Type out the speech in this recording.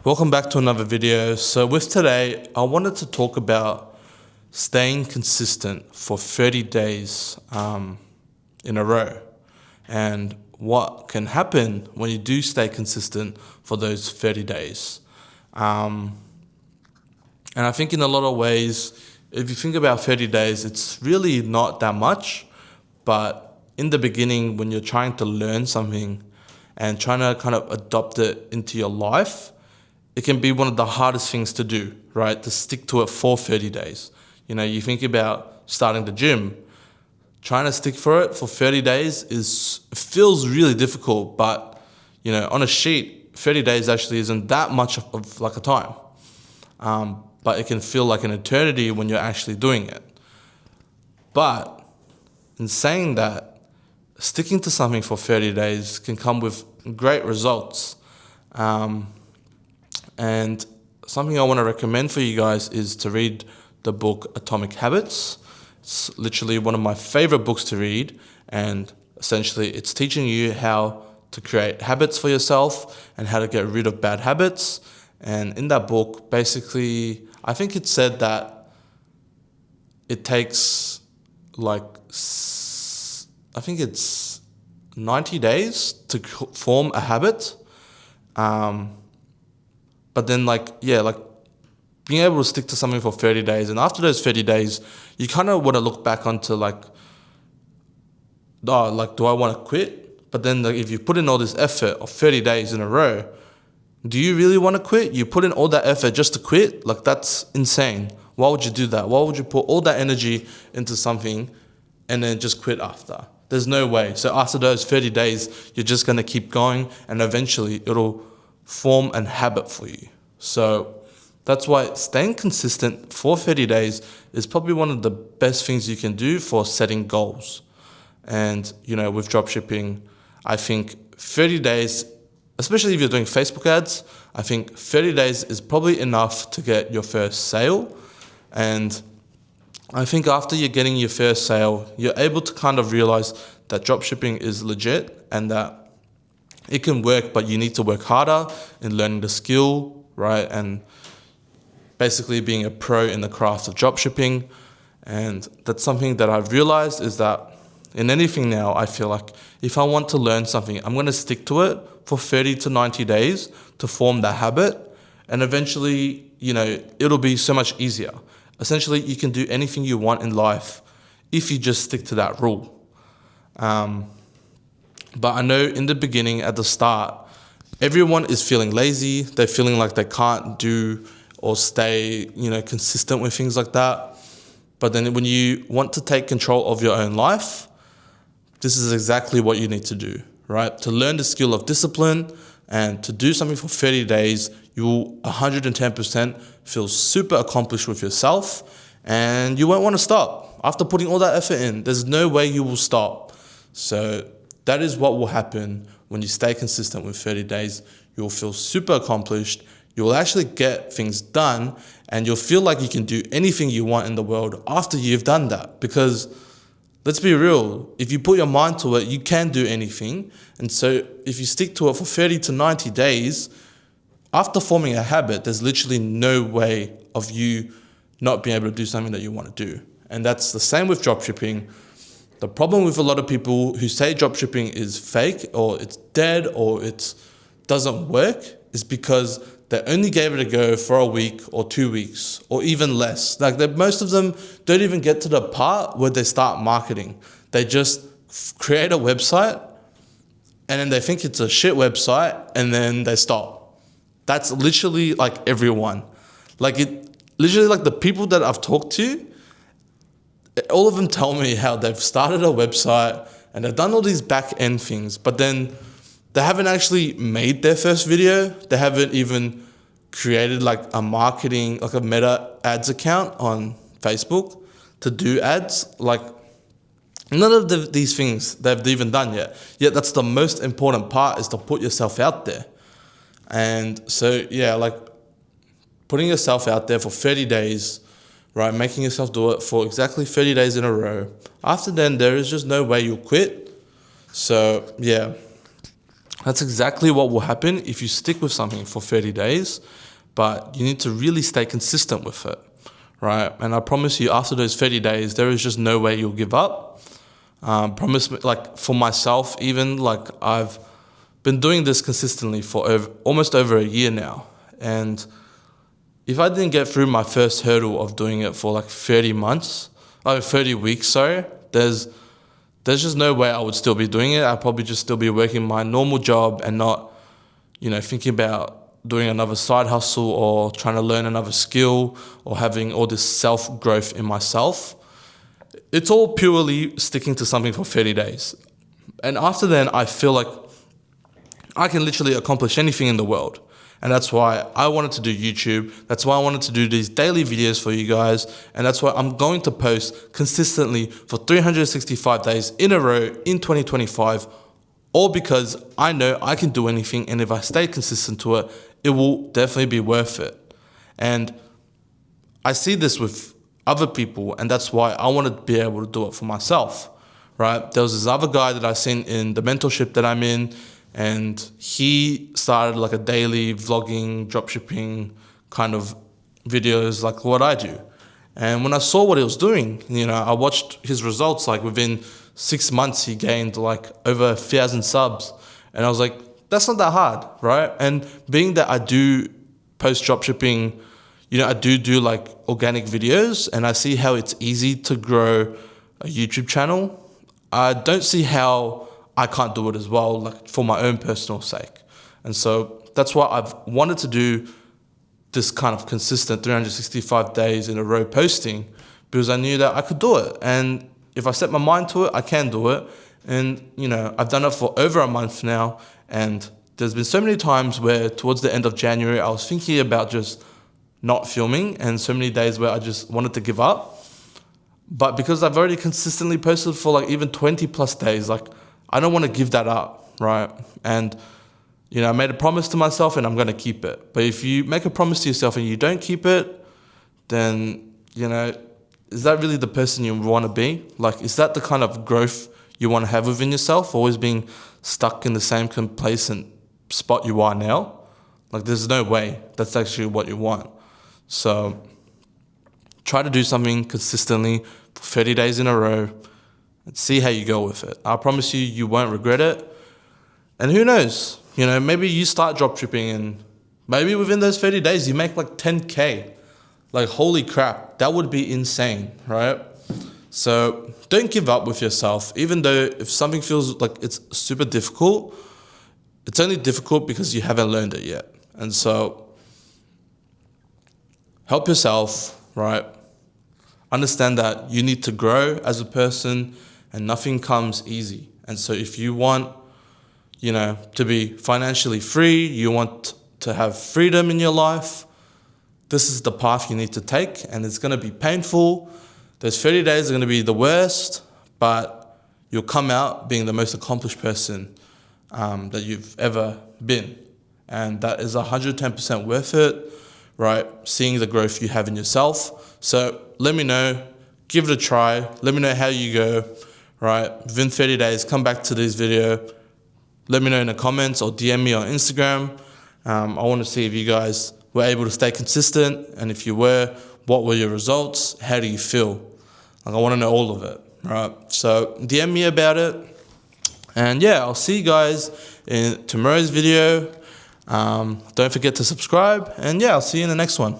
Welcome back to another video. So with today, I wanted to talk about staying consistent for 30 days in a row and what can happen when you do stay consistent for those 30 days. And I think in a lot of ways, if you think about 30 days, it's really not that much, but in the beginning, when you're trying to learn something and trying to kind of adopt it into your life, it can be one of the hardest things to do, right? To stick to it for 30 days. You know, you think about starting the gym, trying to stick for it for 30 days feels really difficult, but you know, on a sheet, 30 days actually isn't that much of like a time. But it can feel like an eternity when you're actually doing it. But in saying that, sticking to something for 30 days can come with great results. And something I want to recommend for you guys is to read the book Atomic Habits. It's literally one of my favorite books to read, and essentially it's teaching you how to create habits for yourself and how to get rid of bad habits. And in that book, basically, I think it said that it takes like, I think it's 90 days to form a habit. But then being able to stick to something for 30 days. And after those 30 days, you kind of want to look back onto do I want to quit? But then if you put in all this effort of 30 days in a row, do you really want to quit? You put in all that effort just to quit? Like, that's insane. Why would you do that? Why would you put all that energy into something and then just quit after? There's no way. So after those 30 days, you're just going to keep going, and eventually it'll form a habit for you. So that's why staying consistent for 30 days is probably one of the best things you can do for setting goals. And, you know, with dropshipping, I think 30 days, especially if you're doing Facebook ads, I think 30 days is probably enough to get your first sale. And I think after you're getting your first sale, you're able to kind of realize that dropshipping is legit and that it can work, but you need to work harder in learning the skill, right? And basically being a pro in the craft of dropshipping. And that's something that I've realized is that in anything now, I feel like if I want to learn something, I'm going to stick to it for 30 to 90 days to form that habit. And eventually, you know, it'll be so much easier. Essentially, you can do anything you want in life if you just stick to that rule. But I know in the beginning, at the start, everyone is feeling lazy. They're feeling like they can't do or stay, you know, consistent with things like that. But then when you want to take control of your own life, this is exactly what you need to do, right? To learn the skill of discipline and to do something for 30 days, you will 110% feel super accomplished with yourself, and you won't want to stop. After putting all that effort in, there's no way you will stop. So that is what will happen when you stay consistent with 30 days. You'll feel super accomplished. You will actually get things done, and you'll feel like you can do anything you want in the world after you've done that. Because let's be real, if you put your mind to it, you can do anything. And so if you stick to it for 30 to 90 days, after forming a habit, there's literally no way of you not being able to do something that you want to do. And that's the same with dropshipping. The problem with a lot of people who say dropshipping is fake or it's dead or it doesn't work is because they only gave it a go for a week or 2 weeks or even less. Like most of them don't even get to the part where they start marketing. They just create a website and then they think it's a shit website and then they stop. That's literally like everyone. Literally the people that I've talked to, all of them tell me how they've started a website and they've done all these back end things, but then they haven't actually made their first video. They haven't even created a marketing, a meta ads account on Facebook to do ads. None of these things they've even done yet. Yet that's the most important part, is to put yourself out there. And so, putting yourself out there for 30 days, right? Making yourself do it for exactly 30 days in a row. After then, there is just no way you'll quit. So, That's exactly what will happen if you stick with something for 30 days, but you need to really stay consistent with it, right? And I promise you, after those 30 days, there is just no way you'll give up. Promise me, like for myself, even like I've been doing this consistently for almost over a year now. And if I didn't get through my first hurdle of doing it for like 30 weeks, sorry, there's just no way I would still be doing it. I'd probably just still be working my normal job and not, thinking about doing another side hustle or trying to learn another skill or having all this self-growth in myself. It's all purely sticking to something for 30 days. And after then, I feel like I can literally accomplish anything in the world. And that's why I wanted to do YouTube. That's why I wanted to do these daily videos for you guys. And that's why I'm going to post consistently for 365 days in a row in 2025. All because I know I can do anything. And if I stay consistent to it, it will definitely be worth it. And I see this with other people. And that's why I want to be able to do it for myself, right? There was this other guy that I seen in the mentorship that I'm in. And he started like a daily vlogging, dropshipping kind of videos like what I do. And when I saw what he was doing, I watched his results. Like within 6 months, he gained like over 1,000 subs. And I was like, that's not that hard, right? And being that I do post dropshipping, I do like organic videos, and I see how it's easy to grow a YouTube channel. I don't see how I can't do it as well, like for my own personal sake. And so that's why I've wanted to do this kind of consistent 365 days in a row posting, because I knew that I could do it. And if I set my mind to it, I can do it. And, I've done it for over a month now. And there's been so many times where towards the end of January, I was thinking about just not filming, and so many days where I just wanted to give up. But because I've already consistently posted for like even 20 plus days, like I don't want to give that up, right? And, I made a promise to myself and I'm going to keep it. But if you make a promise to yourself and you don't keep it, then, is that really the person you want to be? Like, is that the kind of growth you want to have within yourself? Always being stuck in the same complacent spot you are now? Like, there's no way that's actually what you want. So try to do something consistently for 30 days in a row and see how you go with it. I promise you, you won't regret it. And who knows, maybe you start dropshipping and maybe within those 30 days, you make like 10K. Like, holy crap, that would be insane, right? So don't give up with yourself, even though if something feels like it's super difficult, it's only difficult because you haven't learned it yet. And so help yourself, right? Understand that you need to grow as a person and nothing comes easy. And so if you want, to be financially free, you want to have freedom in your life, this is the path you need to take, and it's going to be painful. Those 30 days are going to be the worst, but you'll come out being the most accomplished person that you've ever been. And that is 110% worth it, right? Seeing the growth you have in yourself. So let me know, give it a try. Let me know how you go, right? Within 30 days, come back to this video. Let me know in the comments or DM me on Instagram. I want to see if you guys were able to stay consistent. And if you were, what were your results? How do you feel? Like, I want to know all of it, right? So DM me about it. And yeah, I'll see you guys in tomorrow's video. Don't forget to subscribe. And yeah, I'll see you in the next one.